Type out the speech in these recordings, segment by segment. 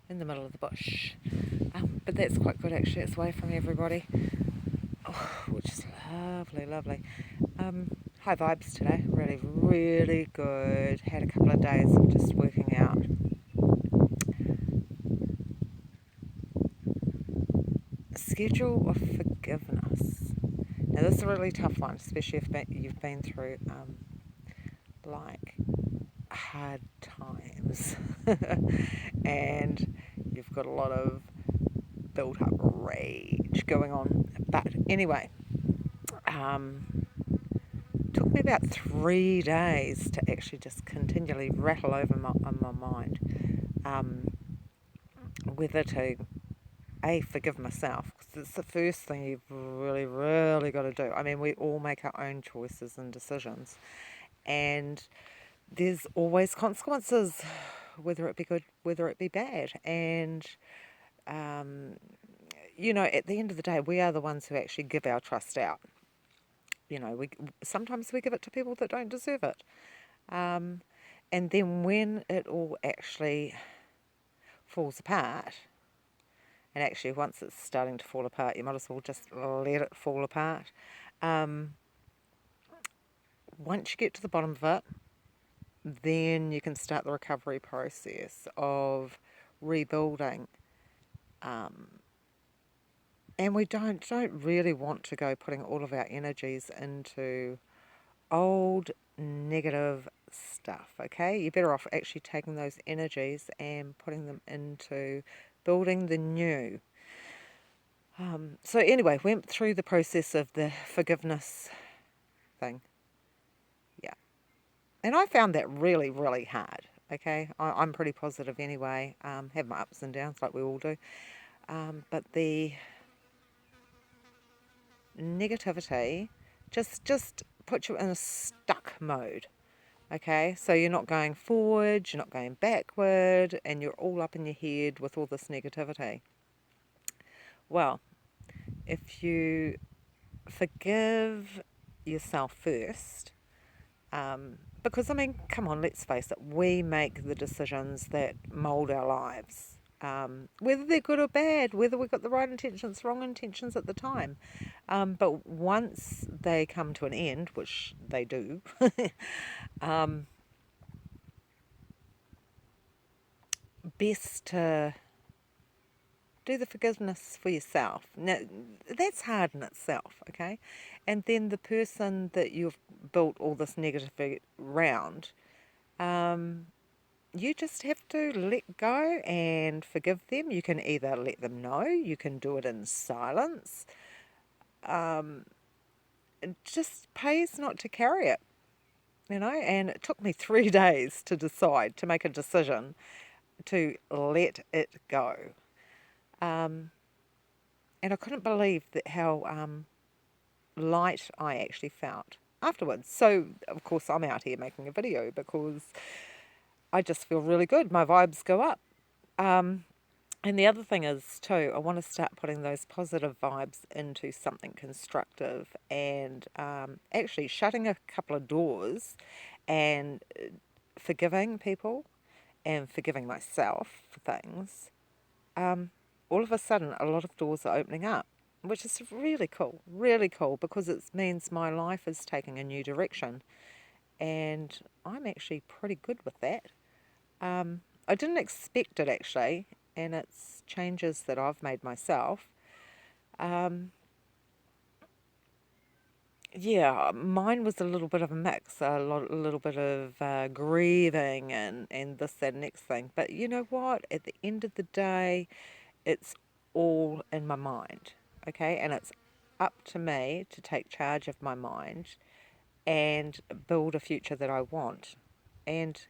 in the middle of the bush. But that's quite good actually, it's away from everybody, which is lovely, lovely. High vibes today, really, really good. Had a couple of days of just working out. Schedule of forgiveness. Now this is a really tough one, especially if you've been through like hard times and you've got a lot of built up rage going on. But anyway, took me about 3 days to actually just continually rattle over on my mind whether to forgive myself, because it's the first thing you've really, really got to do. I mean, we all make our own choices and decisions, and there's always consequences, whether it be good, whether it be bad. And at the end of the day, we are the ones who actually give our trust out. We sometimes we give it to people that don't deserve it. And then when it all actually falls apart, and actually once it's starting to fall apart, you might as well just let it fall apart. Once you get to the bottom of it, then you can start the recovery process of rebuilding. And we don't really want to go putting all of our energies into old negative stuff, okay? You're better off actually taking those energies and putting them into building the new. So anyway, went through the process of the forgiveness thing. Yeah. And I found that really, really hard, okay? I'm pretty positive anyway. Have my ups and downs like we all do. But the negativity just puts you in a stuck mode. Okay, so you're not going forward, you're not going backward, and you're all up in your head with all this negativity. Well, if you forgive yourself first, because I mean, come on, let's face it, we make the decisions that mould our lives. Whether they're good or bad, whether we've got the right intentions, wrong intentions at the time. But once they come to an end, which they do, best to do the forgiveness for yourself. Now, that's hard in itself, okay? And then the person that you've built all this negativity around, you just have to let go and forgive them. You can either let them know, you can do it in silence. It just pays not to carry it, and it took me 3 days to decide, to make a decision to let it go. And I couldn't believe how light I actually felt afterwards. So, of course, I'm out here making a video because I just feel really good. My vibes go up. And the other thing is, too, I want to start putting those positive vibes into something constructive and actually shutting a couple of doors and forgiving people and forgiving myself for things. All of a sudden, a lot of doors are opening up, which is really cool, because it means my life is taking a new direction. And I'm actually pretty good with that. I didn't expect it, actually, and it's changes that I've made myself. Yeah, mine was a little bit of a mix, a little bit of grieving and this, that, next thing. But you know what? At the end of the day, it's all in my mind, okay? And it's up to me to take charge of my mind and build a future that I want. And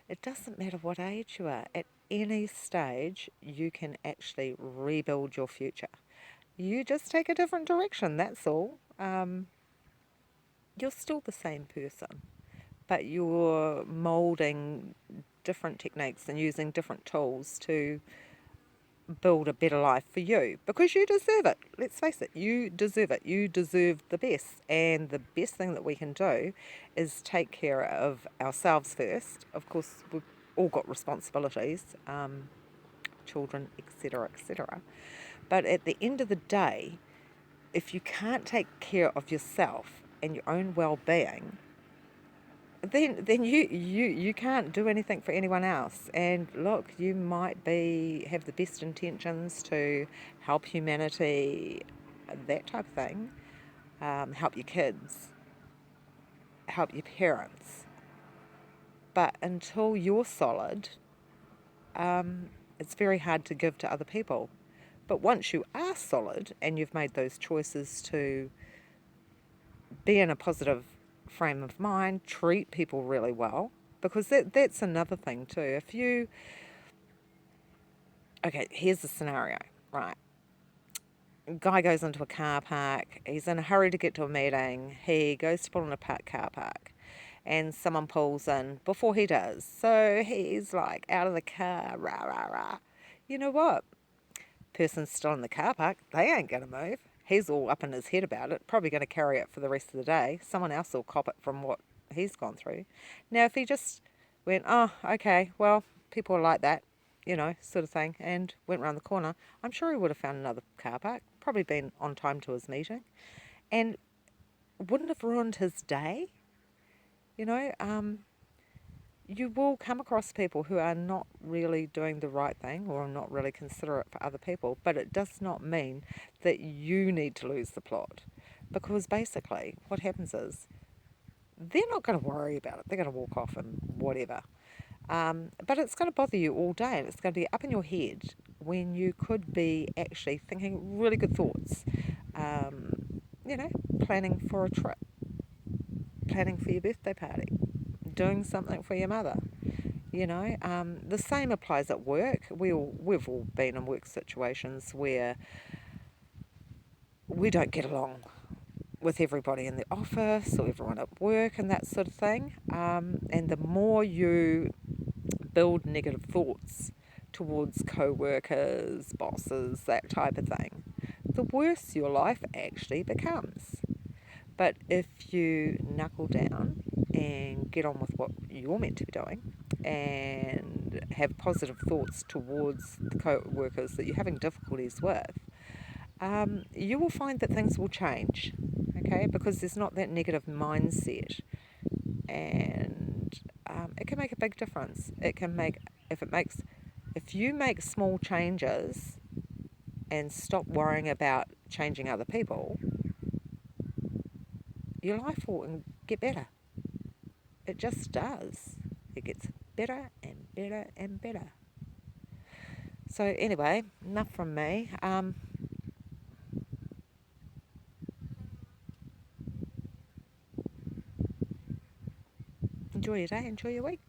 it doesn't matter what age you are. At any stage, you can actually rebuild your future. You just take a different direction, that's all. You're still the same person, but you're moulding different techniques and using different tools to build a better life for you, because you deserve it. Let's face it, you deserve it. You deserve the best. And the best thing that we can do is take care of ourselves first. Of course, all got responsibilities, children, etc., etc. But at the end of the day, if you can't take care of yourself and your own well-being, then you can't do anything for anyone else. And look, you might have the best intentions to help humanity, that type of thing, help your kids, help your parents. But until you're solid, it's very hard to give to other people. But once you are solid and you've made those choices to be in a positive frame of mind, treat people really well, because that's another thing too. Okay, here's the scenario, right? Guy goes into a car park, he's in a hurry to get to a meeting, he goes to pull in a car park, and someone pulls in before he does. So he's like out of the car, rah, rah, rah. You know what? Person's still in the car park, they ain't going to move. He's all up in his head about it, probably going to carry it for the rest of the day. Someone else will cop it from what he's gone through. Now, if he just went, oh, okay, well, people are like that, sort of thing, and went round the corner, I'm sure he would have found another car park, probably been on time to his meeting, and wouldn't have ruined his day. You know, you will come across people who are not really doing the right thing or are not really considerate for other people, but it does not mean that you need to lose the plot, because basically what happens is they're not going to worry about it. They're going to walk off and whatever. But it's going to bother you all day, and it's going to be up in your head when you could be actually thinking really good thoughts, you know, planning for a trip, planning for your birthday party, doing something for your mother. The same applies at work. We've all been in work situations where we don't get along with everybody in the office or everyone at work and that sort of thing. And the more you build negative thoughts towards co-workers, bosses, that type of thing, the worse your life actually becomes. But if you knuckle down and get on with what you're meant to be doing and have positive thoughts towards the co-workers that you're having difficulties with, you will find that things will change, okay? Because there's not that negative mindset, and it can make a big difference. If you make small changes and stop worrying about changing other people, your life will get better. It just does. It gets better and better and better. So anyway, enough from me. Enjoy your day, enjoy your week.